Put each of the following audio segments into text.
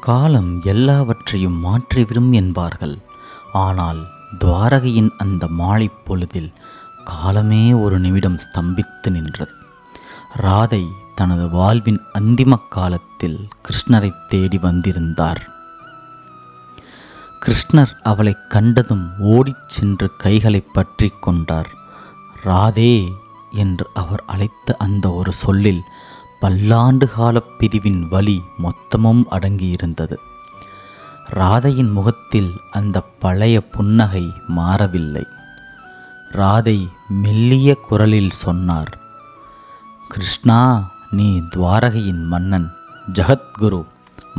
காலம் எல்லாவற்றையும் மாற்றிவிடும் என்பார்கள். ஆனால் துவாரகையின் அந்த மாலை பொழுதில் காலமே ஒரு நிமிடம் ஸ்தம்பித்து நின்றது. ராதை தனது வாழ்வின் அந்திம காலத்தில் கிருஷ்ணரை தேடி வந்திருந்தார். கிருஷ்ணர் அவளை கண்டதும் ஓடிச் சென்று கைகளை பற்றி கொண்டார். ராதே என்று அவர் அழைத்த அந்த ஒரு சொல்லில் பல்லாண்டு கால பிரிவின் வலி மொத்தமும் அடங்கியிருந்தது. ராதையின் முகத்தில் அந்த பழைய புன்னகை மாறவில்லை. ராதை மெல்லிய குரலில் சொன்னார், கிருஷ்ணா, நீ துவாரகையின் மன்னன், ஜகத்குரு,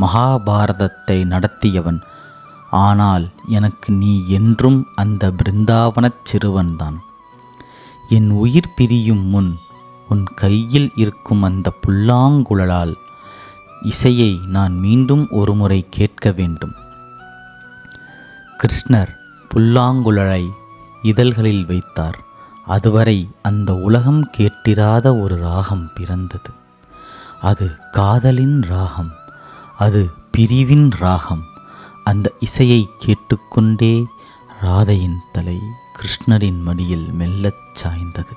மகாபாரதத்தை நடத்தியவன். ஆனால் எனக்கு நீ என்றும் அந்த பிருந்தாவனச் சிறுவன்தான். என் உயிர் பிரியும் முன் உன் கையில் இருக்கும் அந்த புல்லாங்குழலால் இசையை நான் மீண்டும் ஒருமுறை கேட்க வேண்டும். கிருஷ்ணர் புல்லாங்குழலை இதழ்களில் வைத்தார். அதுவரை அந்த உலகம் கேட்டிராத ஒரு ராகம் பிறந்தது. அது காதலின் ராகம், அது பிரிவின் ராகம். அந்த இசையை கேட்டுக்கொண்டே ராதையின் தலை கிருஷ்ணரின் மடியில் மெல்லச் சாய்ந்தது.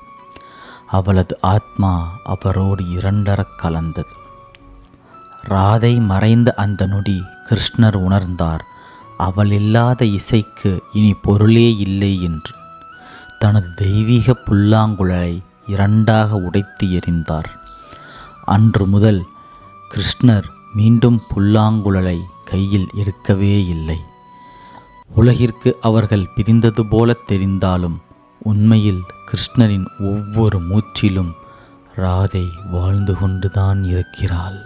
அவளது ஆத்மா அவரோடு இரண்டரக் கலந்தது. ராதை மறைந்த அந்த நொடி கிருஷ்ணர் உணர்ந்தார், அவள் இல்லாத இசைக்கு இனி பொருளே இல்லை என்று. தனது தெய்வீக புல்லாங்குழலை இரண்டாக உடைத்து எறிந்தார். அன்று முதல் கிருஷ்ணர் மீண்டும் புல்லாங்குழலை கையில் எடுக்கவே இல்லை. உலகிற்கு அவர்கள் பிரிந்தது போல தெரிந்தாலும் உண்மையில் கிருஷ்ணரின் ஒவ்வொரு மூச்சிலும் ராதை வாழ்ந்து கொண்டுதான் இருக்கிறாள்.